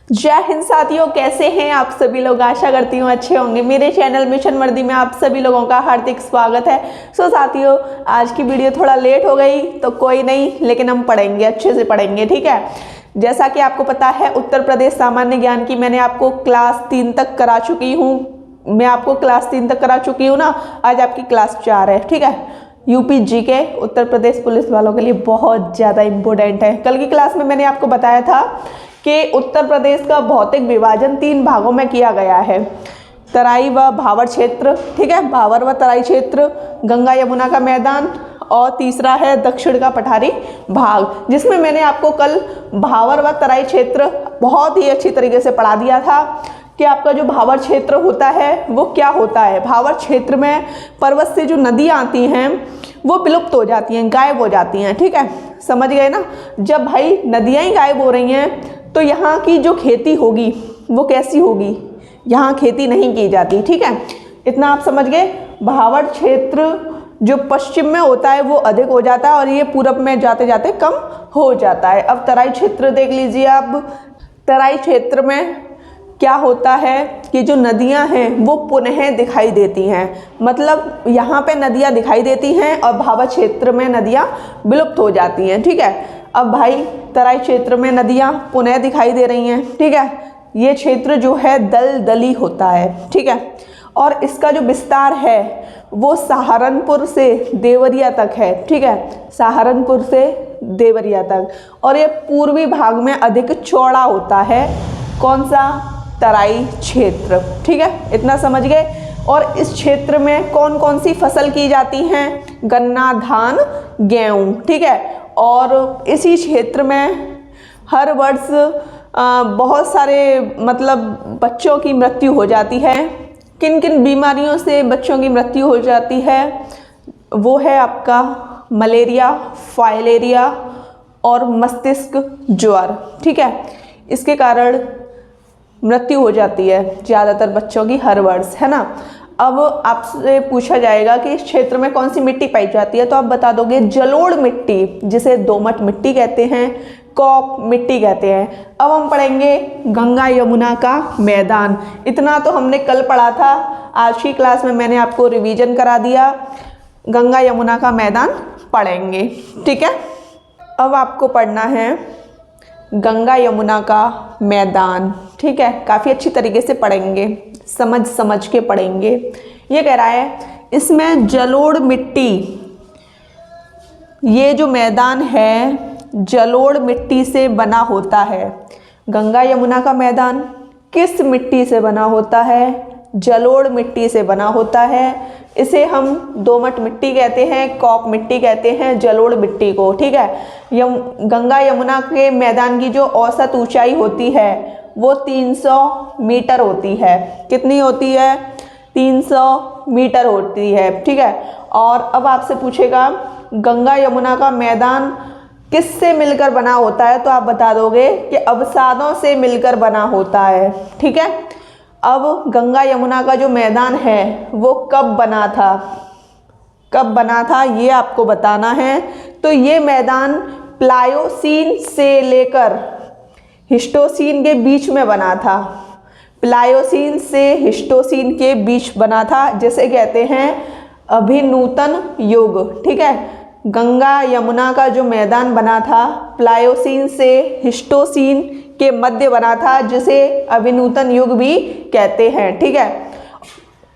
जय हिंद साथियों, कैसे हैं आप सभी लोग। आशा करती हूँ अच्छे होंगे। मेरे चैनल मिशन वर्दी में आप सभी लोगों का हार्दिक स्वागत है। साथियों, आज की वीडियो थोड़ा लेट हो गई तो कोई नहीं, लेकिन हम पढ़ेंगे, अच्छे से पढ़ेंगे, ठीक है। जैसा कि आपको पता है, उत्तर प्रदेश सामान्य ज्ञान की मैंने आपको क्लास 3 तक करा चुकी हूँ। मैं आपको क्लास 3 तक करा चुकी हूँ ना। आज आपकी क्लास 4 है, ठीक है। UP GK Uttar Pradesh police वालों के लिए बहुत ज़्यादा इम्पोर्टेंट है। कल की क्लास में मैंने आपको बताया था कि उत्तर प्रदेश का भौतिक विभाजन 3 भागों में किया गया है। तराई व भावर क्षेत्र, ठीक है, भावर व तराई क्षेत्र, गंगा यमुना का मैदान, और तीसरा है दक्षिण का पठारी भाग, जिसमें मैंने आपको कल भावर व तराई क्षेत्र बहुत ही अच्छी तरीके से पढ़ा दिया था कि आपका जो भावर क्षेत्र होता है वो क्या होता है। भावर क्षेत्र में पर्वत से जो नदियाँ आती हैं वो विलुप्त हो जाती हैं, गायब हो जाती हैं, ठीक है, समझ गए ना। जब भाई नदियाँ ही गायब हो रही हैं तो यहाँ की जो खेती होगी वो कैसी होगी, यहाँ खेती नहीं की जाती, ठीक है। इतना आप समझ गए। भावर क्षेत्र जो पश्चिम में होता है वो अधिक हो जाता है और ये पूरब में जाते जाते कम हो जाता है। अब तराई क्षेत्र देख लीजिए आप। तराई क्षेत्र में क्या होता है कि जो नदियां हैं वो पुनः दिखाई देती हैं, मतलब यहाँ पे नदियाँ दिखाई देती हैं और भावर क्षेत्र में नदियाँ विलुप्त हो जाती हैं, ठीक है। अब भाई तराई क्षेत्र में नदियाँ पुनः दिखाई दे रही हैं, ठीक है। ये क्षेत्र जो है दलदली होता है, ठीक है, और इसका जो विस्तार है वो सहारनपुर से देवरिया तक है, ठीक है, सहारनपुर से देवरिया तक। और ये पूर्वी भाग में अधिक चौड़ा होता है। कौन सा? तराई क्षेत्र, ठीक है, इतना समझ गए। और इस क्षेत्र में कौन कौन सी फसल की जाती हैं? गन्ना, धान, गेहूँ, ठीक है। और इसी क्षेत्र में हर वर्ष बहुत सारे मतलब बच्चों की मृत्यु हो जाती है। किन किन बीमारियों से बच्चों की मृत्यु हो जाती है? वो है आपका मलेरिया, फाइलेरिया और मस्तिष्क ज्वर, ठीक है। इसके कारण मृत्यु हो जाती है ज़्यादातर बच्चों की हर वर्ष, है ना। अब आपसे पूछा जाएगा कि इस क्षेत्र में कौन सी मिट्टी पाई जाती है, तो आप बता दोगे जलोढ़ मिट्टी, जिसे दोमट मिट्टी कहते हैं, कॉप मिट्टी कहते हैं। अब हम पढ़ेंगे गंगा यमुना का मैदान। इतना तो हमने कल पढ़ा था, आज की क्लास में मैंने आपको रिवीजन करा दिया। गंगा यमुना का मैदान पढ़ेंगे, ठीक है। अब आपको पढ़ना है गंगा यमुना का मैदान, ठीक है, काफ़ी अच्छी तरीके से पढ़ेंगे, समझ समझ के पढ़ेंगे। ये कह रहा है इसमें जलोढ़ मिट्टी, ये जो मैदान है जलोढ़ मिट्टी से बना होता है। गंगा यमुना का मैदान किस मिट्टी से बना होता है? जलोढ़ मिट्टी से बना होता है। इसे हम दोमट मिट्टी कहते हैं, कॉप मिट्टी कहते हैं जलोढ़ मिट्टी को, ठीक है। गंगा यमुना के मैदान की जो औसत ऊंचाई होती है वो 300 मीटर होती है। कितनी होती है? 300 मीटर होती है, ठीक है। और अब आपसे पूछेगा गंगा यमुना का मैदान किससे मिलकर बना होता है, तो आप बता दोगे कि अवसादों से मिलकर बना होता है, ठीक है। अब गंगा यमुना का जो मैदान है वो कब बना था, कब बना था ये आपको बताना है। तो ये मैदान प्लायोसीन से लेकर हिस्टोसीन के बीच में बना था। प्लायोसीन से हिस्टोसीन के बीच बना था, जिसे कहते हैं अभिनूतन युग, ठीक है। गंगा यमुना का जो मैदान बना था प्लायोसीन से हिस्टोसीन के मध्य बना था, जिसे अभिनूतन युग भी कहते हैं, ठीक है।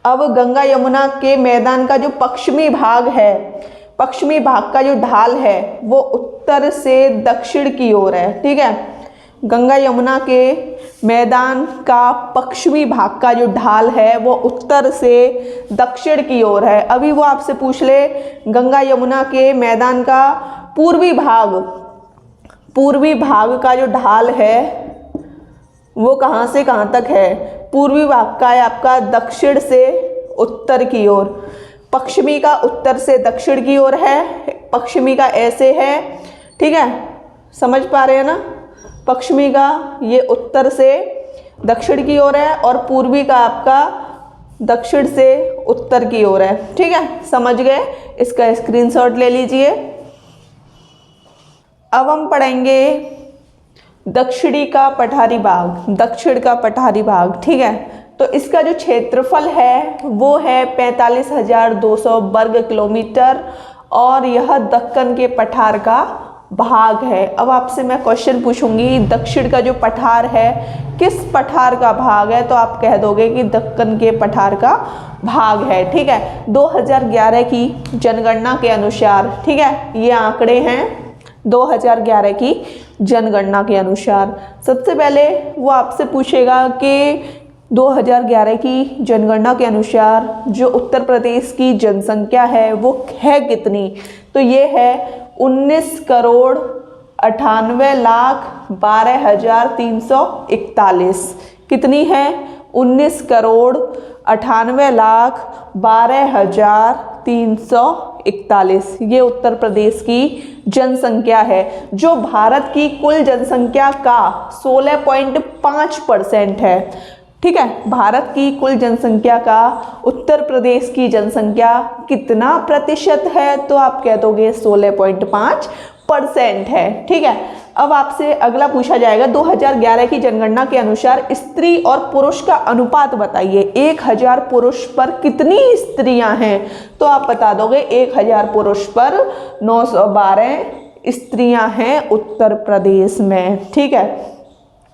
अब गंगा यमुना के मैदान का जो पश्चिमी भाग है, पश्चिमी भाग का जो ढाल है वो उत्तर से दक्षिण की ओर है, ठीक है। गंगा यमुना के मैदान का पश्चिमी भाग का जो ढाल है वो उत्तर से दक्षिण की ओर है। अभी वो आपसे पूछ ले गंगा यमुना के मैदान का पूर्वी भाग का जो ढाल है वो कहाँ से कहाँ तक है? पूर्वी भाग का है आपका दक्षिण से उत्तर की ओर, पश्चिमी का उत्तर से दक्षिण की ओर है, पश्चिमी का ऐसे है, ठीक है, समझ पा रहे हैं ना। पश्चिमी का ये उत्तर से दक्षिण की ओर है और पूर्वी का आपका दक्षिण से उत्तर की ओर है, ठीक है, समझ गए। इसका स्क्रीनशॉट ले लीजिए। अब हम पढ़ेंगे दक्षिणी का पठारी भाग, दक्षिण का पठारी भाग, ठीक है। तो इसका जो क्षेत्रफल है वो है 45,200 वर्ग किलोमीटर और यह दक्कन के पठार का भाग है। अब आपसे मैं क्वेश्चन पूछूंगी, दक्षिण का जो पठार है किस पठार का भाग है, तो आप कह दोगे कि दक्कन के पठार का भाग है, ठीक है। 2011 की जनगणना के अनुसार, ठीक है, ये आंकड़े हैं 2011 की जनगणना के अनुसार। सबसे पहले वो आपसे पूछेगा कि 2011 की जनगणना के अनुसार जो उत्तर प्रदेश की जनसंख्या है वो है कितनी, तो ये है 19,98,12,341। कितनी है? 19,98,12,341। ये उत्तर प्रदेश की जनसंख्या है, जो भारत की कुल जनसंख्या का 16.5% है, ठीक है। भारत की कुल जनसंख्या का उत्तर प्रदेश की जनसंख्या कितना प्रतिशत है, तो आप कह दोगे 16.5% है, ठीक है। अब आपसे अगला पूछा जाएगा 2011 की जनगणना के अनुसार स्त्री और पुरुष का अनुपात बताइए। 1000 पुरुष पर कितनी स्त्रियां हैं, तो आप बता दोगे 1000 पुरुष पर 912 स्त्रियां हैं उत्तर प्रदेश में, ठीक है।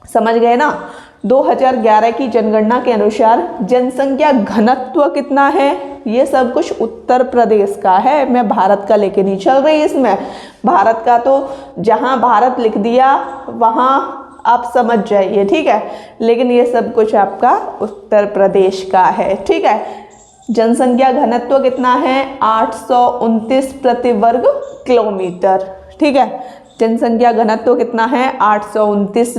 समझ गए ना। 2011 की जनगणना के अनुसार जनसंख्या घनत्व कितना है, ये सब कुछ उत्तर प्रदेश का है। मैं भारत का लेके नहीं चल रही इसमें। भारत का तो जहां भारत लिख दिया वहां आप समझ जाइए, ठीक है, लेकिन ये सब कुछ आपका उत्तर प्रदेश का है, ठीक है। जनसंख्या घनत्व कितना है? 829 प्रति वर्ग किलोमीटर, ठीक है। जनसंख्या घनत्व कितना है? 829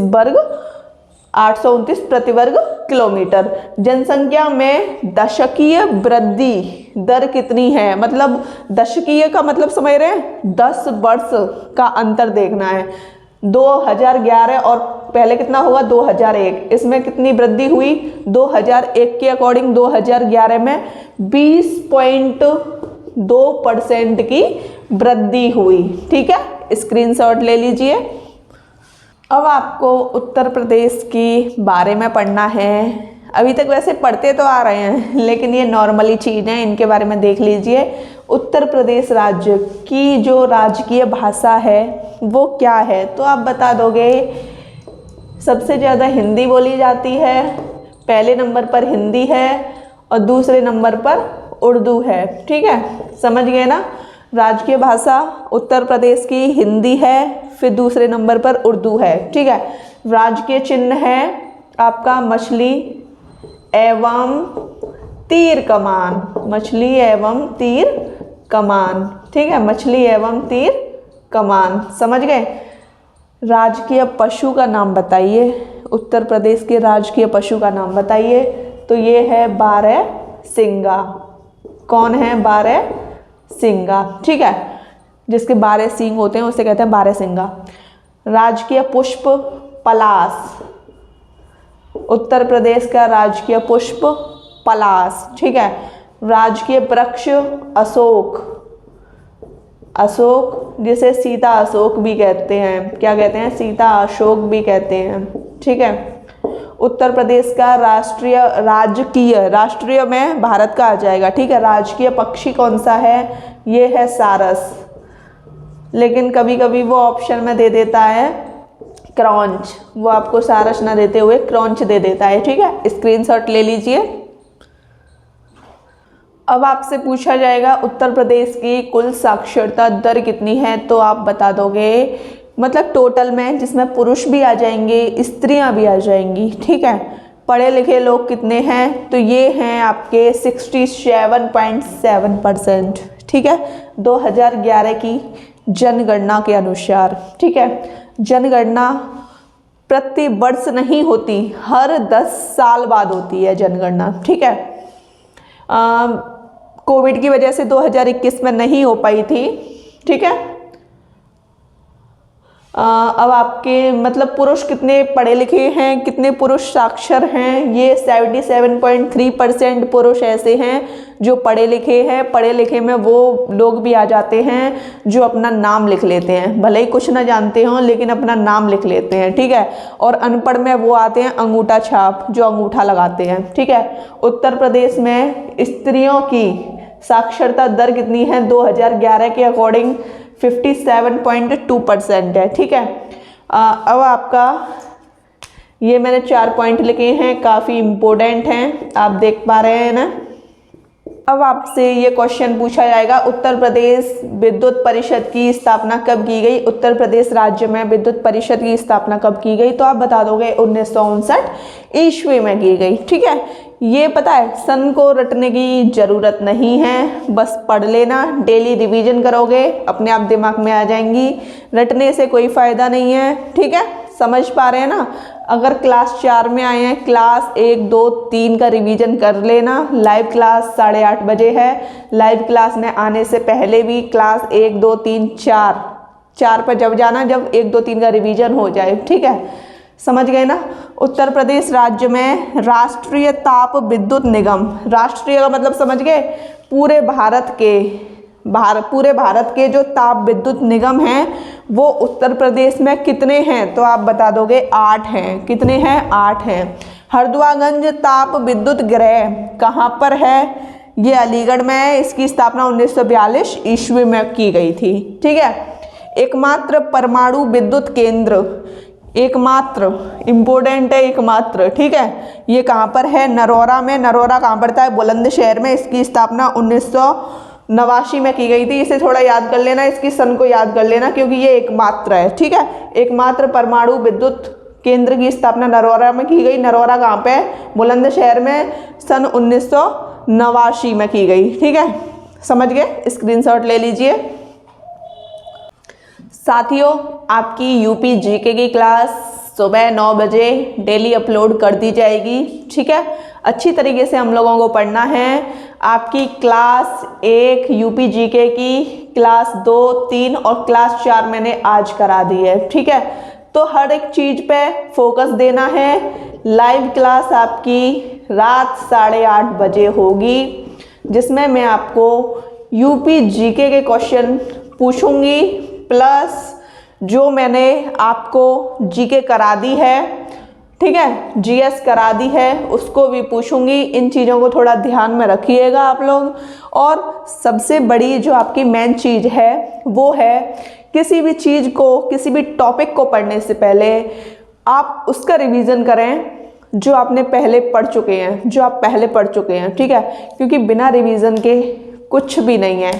प्रति वर्ग किलोमीटर। जनसंख्या में दशकीय वृद्धि दर कितनी है? मतलब दशकीय का मतलब समझ रहे हैं, 10 वर्ष का अंतर देखना है। 2011 और पहले कितना होगा 2001, इसमें कितनी वृद्धि हुई? 2001 के अकॉर्डिंग 2011 में 20.2% की वृद्धि हुई, ठीक है। स्क्रीनशॉट ले लीजिए। अब आपको उत्तर प्रदेश के बारे में पढ़ना है। अभी तक वैसे पढ़ते तो आ रहे हैं, लेकिन ये नॉर्मली चीज़ है, इनके बारे में देख लीजिए। उत्तर प्रदेश राज्य की जो राजकीय भाषा है वो क्या है, तो आप बता दोगे सबसे ज़्यादा हिंदी बोली जाती है, पहले नंबर पर हिंदी है और दूसरे नंबर पर उर्दू है, ठीक है। समझ गए ना। राजकीय भाषा उत्तर प्रदेश की हिंदी है, फिर दूसरे नंबर पर उर्दू है, ठीक है। राजकीय चिन्ह है आपका मछली एवं तीर कमान, मछली एवं तीर कमान, ठीक है, मछली एवं तीर कमान। समझ गए। राजकीय पशु का नाम बताइए, उत्तर प्रदेश के राजकीय पशु का नाम बताइए, तो ये है बारहसिंगा। कौन है? बारहसिंगा, ठीक है। जिसके 12 सींग होते हैं उसे कहते हैं बारहसिंगा। राजकीय पुष्प पलाश, उत्तर प्रदेश का राजकीय पुष्प पलाश, ठीक है। राजकीय वृक्ष अशोक, अशोक जिसे सीता अशोक भी कहते हैं, क्या कहते हैं? सीता अशोक भी कहते हैं, ठीक है। उत्तर प्रदेश का राष्ट्रीय में भारत का आ जाएगा, ठीक है। राजकीय पक्षी कौन सा है? ये है सारस, लेकिन कभी कभी वो ऑप्शन में दे देता है क्रॉन्च, वो आपको सारस ना देते हुए क्रॉन्च दे देता है, ठीक है। स्क्रीनशॉट ले लीजिए। अब आपसे पूछा जाएगा उत्तर प्रदेश की कुल साक्षरता दर कितनी है, तो आप बता दोगे, मतलब टोटल में, जिसमें पुरुष भी आ जाएंगे स्त्रियां भी आ जाएंगी, ठीक है। पढ़े लिखे लोग कितने हैं, तो ये हैं आपके 67.7%, ठीक है। 2011 की जनगणना के अनुसार, ठीक है। जनगणना प्रति वर्ष नहीं होती, हर 10 साल बाद होती है जनगणना, ठीक है। कोविड की वजह से 2021 में नहीं हो पाई थी, ठीक है। अब आपके मतलब पुरुष कितने पढ़े लिखे हैं, कितने पुरुष साक्षर हैं, ये 77.3% पुरुष ऐसे हैं जो पढ़े लिखे हैं। पढ़े लिखे में वो लोग भी आ जाते हैं जो अपना नाम लिख लेते हैं, भले ही कुछ ना जानते हों लेकिन अपना नाम लिख लेते हैं, ठीक है। और अनपढ़ में वो आते हैं अंगूठा छाप, जो अंगूठा लगाते हैं, ठीक है। उत्तर प्रदेश में स्त्रियों की साक्षरता दर कितनी है? 2011 के अकॉर्डिंग 57.2% है, ठीक है। अब आपका ये मैंने 4 पॉइंट लिखे हैं, काफ़ी इम्पोर्टेंट हैं, आप देख पा रहे हैं ना। अब आपसे ये क्वेश्चन पूछा जाएगा, उत्तर प्रदेश विद्युत परिषद की स्थापना कब की गई? उत्तर प्रदेश राज्य में विद्युत परिषद की स्थापना कब की गई? तो आप बता दोगे 1959 ईस्वी में की गई, ठीक है। ये पता है, सन को रटने की ज़रूरत नहीं है, बस पढ़ लेना, डेली रिवीजन करोगे अपने आप दिमाग में आ जाएंगी, रटने से कोई फ़ायदा नहीं है, ठीक है। समझ पा रहे हैं ना। अगर क्लास 4 में आए हैं, क्लास 1, 2, 3 का रिवीजन कर लेना। लाइव क्लास 8:30 बजे है। लाइव क्लास में आने से पहले भी क्लास 1, 2, 3, 4 पर जब जाना, जब 1, 2, 3 का रिवीजन हो जाए, ठीक है। समझ गए ना। उत्तर प्रदेश राज्य में राष्ट्रीय ताप विद्युत निगम, राष्ट्रीय का मतलब समझ गए, पूरे भारत के जो ताप विद्युत निगम हैं वो उत्तर प्रदेश में कितने हैं? तो आप बता दोगे 8 हैं। कितने हैं? 8 हैं। हरदुआगंज ताप विद्युत गृह कहाँ पर है? ये अलीगढ़ में है। इसकी स्थापना 1942 ईस्वी में की गई थी, ठीक है। एकमात्र परमाणु विद्युत केंद्र, एकमात्र इम्पोर्टेंट है, एकमात्र, ठीक है। ये कहाँ पर है? नरौरा में। नरौरा कहाँ पड़ता है? बुलंदशहर में। इसकी स्थापना 1989 में की गई थी। इसे थोड़ा याद कर लेना, इसकी सन को याद कर लेना, क्योंकि ये एकमात्र है, ठीक है। एकमात्र परमाणु विद्युत केंद्र की स्थापना नरौरा में की गई। नरौरा कहाँ पे है? बुलंदशहर में। सन 1989 में की गई, ठीक है। समझ गए? स्क्रीनशॉट ले लीजिए। साथियों, आपकी यूपी जीके की क्लास सुबह 9 बजे डेली अपलोड कर दी जाएगी, ठीक है। अच्छी तरीके से हम लोगों को पढ़ना है। आपकी क्लास 1 यूपी जीके की, क्लास 2, 3 और क्लास 4 मैंने आज करा दी है, ठीक है। तो हर एक चीज़ पे फोकस देना है। लाइव क्लास आपकी रात 8:30 बजे होगी, जिसमें मैं आपको यूपी जीके के क्वेश्चन पूछूंगी, प्लस जो मैंने आपको जीके करा दी है, ठीक है, जीएस करा दी है, उसको भी पूछूंगी। इन चीज़ों को थोड़ा ध्यान में रखिएगा आप लोग। और सबसे बड़ी जो आपकी मेन चीज़ है वो है, किसी भी चीज़ को, किसी भी टॉपिक को पढ़ने से पहले आप उसका रिवीजन करें जो आपने पहले पढ़ चुके हैं, जो आप पहले पढ़ चुके हैं, ठीक है। क्योंकि बिना रिवीजन के कुछ भी नहीं है।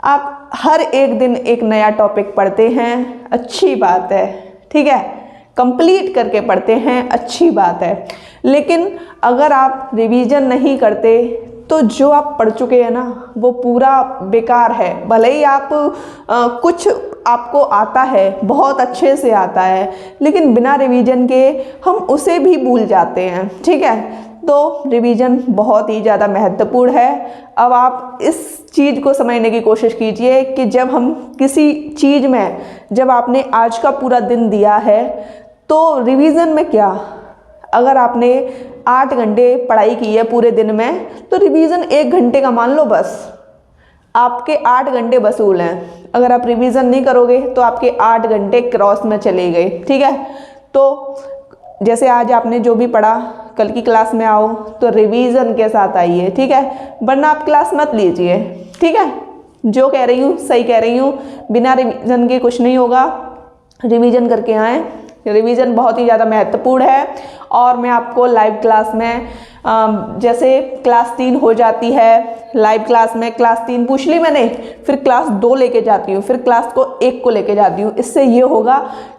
आप हर एक दिन एक नया टॉपिक पढ़ते हैं, अच्छी बात है, ठीक है, कंप्लीट करके पढ़ते हैं, अच्छी बात है। लेकिन अगर आप रिवीजन नहीं करते तो जो आप पढ़ चुके हैं ना वो पूरा बेकार है। भले ही आप कुछ आपको आता है, बहुत अच्छे से आता है, लेकिन बिना रिवीजन के हम उसे भी भूल जाते हैं, ठीक है। तो रिवीजन बहुत ही ज़्यादा महत्वपूर्ण है। अब आप इस चीज़ को समझने की कोशिश कीजिए कि जब हम किसी चीज़ में, जब आपने आज का पूरा दिन दिया है तो रिवीजन में क्या, अगर आपने 8 घंटे पढ़ाई की है पूरे दिन में तो रिवीजन 1 घंटे का मान लो, बस आपके 8 घंटे वसूल हैं। अगर आप रिवीजन नहीं करोगे तो आपके 8 घंटे क्रॉस में चले गए, ठीक है। तो जैसे आज आपने जो भी पढ़ा, कल की क्लास में आओ तो रिवीजन के साथ आइए, ठीक है, वरना आप क्लास मत लीजिए, ठीक है। जो कह रही हूँ सही कह रही हूँ, बिना रिवीजन के कुछ नहीं होगा, रिवीजन करके आएँ। रिवीजन बहुत ही ज़्यादा महत्वपूर्ण है। और मैं आपको लाइव क्लास में जैसे क्लास 3 हो जाती है, लाइव क्लास में क्लास 3 पूछ ली मैंने, फिर क्लास 2 लेके जाती हूँ, फिर क्लास को 1 को लेके जाती हूँ। इससे ये होगा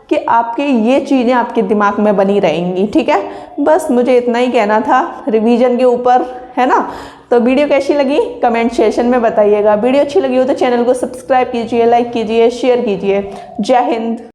कि आपके ये चीज़ें आपके दिमाग में बनी रहेंगी, ठीक है। बस मुझे इतना ही कहना था रिवीजन के ऊपर, है ना। तो वीडियो कैसी लगी कमेंट सेशन में बताइएगा। वीडियो अच्छी लगी हो तो चैनल को सब्सक्राइब कीजिए, लाइक कीजिए, शेयर कीजिए। जय हिंद।